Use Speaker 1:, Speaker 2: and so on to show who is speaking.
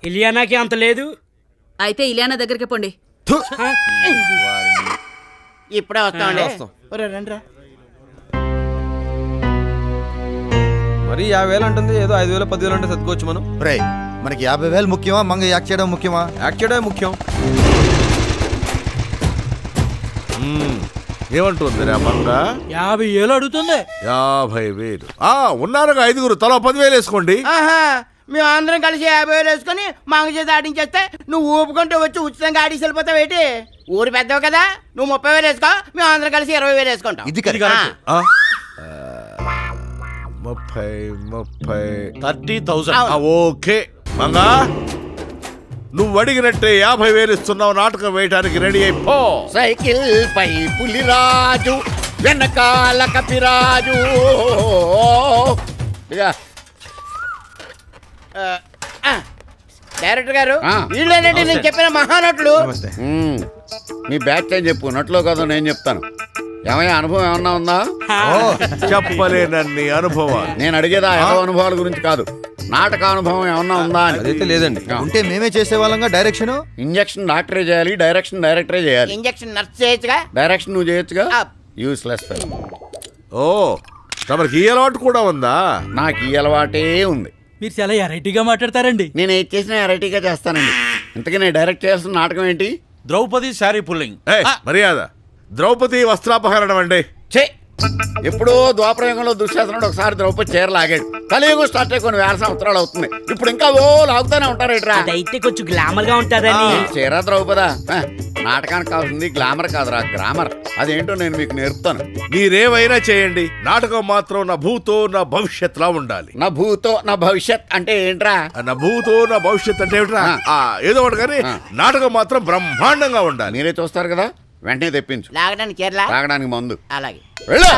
Speaker 1: ఇలియానాకి అంత లేదు.
Speaker 2: అయితే ఇలియానా దగ్గరికి పోండి.
Speaker 3: ఇప్పుడే వస్తామండి.
Speaker 4: మరి 50,000 అంటుంది, ఏదో 5,000 10,000 అంటే సర్దుకోవచ్చు మనం.
Speaker 5: రే మనకి 50,000 ముఖ్యమా, మంగ యాక్ట్ చేయడం ముఖ్యమా?
Speaker 4: యాక్ట్ చేయడమే ముఖ్యం.
Speaker 6: ఏమంటుంది రా మంగ?
Speaker 1: 50,000 అడుగుతుంది.
Speaker 6: 50,000 ఉన్నారుగా 5గురు తలా 10,000 వేసుకోండి.
Speaker 3: మేము అందరం కలిసి 50,000 వేసుకొని మంగ చేత ఆడించేస్తే నువ్వు ఊపుకుంటూ వచ్చి ఉచితంగా ఆడి వెళ్ళిపోతావు ఏంటి? ఊరు పెద్దవు కదా, నువ్వు 30,000 వేసుకో, మేము అందరం కలిసి 20,000 వేసుకుంటాం.
Speaker 5: ఇది
Speaker 6: 30,000 ఓకే మంగా, నువ్వు అడిగినట్టే 50,000 ఇస్తున్నావు. నాటకం వేయడానికి రెడీ అయిపో.
Speaker 7: సైకిల్ పై పులిరాజు, వెనకాల కపిరాజు.
Speaker 3: డైరెక్టర్ గారు, వీళ్ళేనండి నేను చెప్పిన మహానటులు.
Speaker 7: మీ బ్యాచ్ అని చెప్పు, నట్లో కదా నేను చెప్తాను. ఏమయ్యా అనుభవం ఏమన్నా ఉందా?
Speaker 6: చెప్పలేనన్ని అనుభవాలు.
Speaker 7: నేను అడిగేదా ఏదో అనుభవాల గురించి కాదు, నాటక అనుభవం ఏమన్నా ఉందా అని.
Speaker 4: అదైతే లేదండి.
Speaker 5: ఉంటే మేమే చేసేవాళ్ళంగా. డైరెక్షన్
Speaker 7: ఇంజక్షన్ డాక్టరే చేయాలి, డైరెక్షన్ డైరెక్టరే చేయాలి.
Speaker 3: ఇంజక్షన్ నర్స్ చేయొచ్చుగా,
Speaker 7: డైరెక్షన్ నువ్వు చేయొచ్చుగా. Useless fellow.
Speaker 6: ఓ తమరికి ఈ అలవాటు కూడా ఉందా?
Speaker 7: నాకు ఈ అలవాటే ఉంది.
Speaker 1: మీరు చాలా వెరైటీగా మాట్లాడతారండి.
Speaker 7: నేను ఏది చేసినా వెరైటీగా చేస్తానండి. ఇంతకీ నేను డైరెక్ట్ చేయాల్సిన నాటకం ఏంటి?
Speaker 8: ద్రౌపది శారీ పుల్లింగ్.
Speaker 6: మర్యాద, ద్రౌపది వస్త్రాపహరణం అండి.
Speaker 7: ఎప్పుడో ద్వాపరయుగంలో దుశ్శాసనుడు ఒకసారి ద్రౌపది చీర లాగాడు. కలియుగం స్టార్ట్ అయ్యి కొన్ని 1000 సంవత్సరాలు అవుతుంది. ఇప్పుడు ఇంకా లాగుతానే ఉంటారు.
Speaker 1: అయితే కొంచెం గ్లామర్ గా ఉంటారని.
Speaker 7: చీర ద్రౌపదా? నాటకానికి కావాల్సింది గ్లామర్ కాదురా, గ్రామర్. అదేంటో నేను మీకు నేర్పుతాను.
Speaker 6: మీరేమైనా చేయండి, నాటకం మాత్రం నా భూతో నా భవిష్యత్ లా ఉండాలి.
Speaker 7: నా భూతో నా భవిష్యత్ అంటే ఏంట్రా?
Speaker 6: నా భూతో నా భవిష్యత్ అంటే ఏమిట్రా? ఏదో ఒకటి కానీ నాటకం మాత్రం బ్రహ్మాండంగా ఉండాలి.
Speaker 7: మీరే చూస్తారు కదా, వెంటనే తెప్పించు.
Speaker 3: లాగడానికి చీరలా,
Speaker 7: తాగడానికి మందు.
Speaker 3: అలాగే
Speaker 7: వెళ్ళు.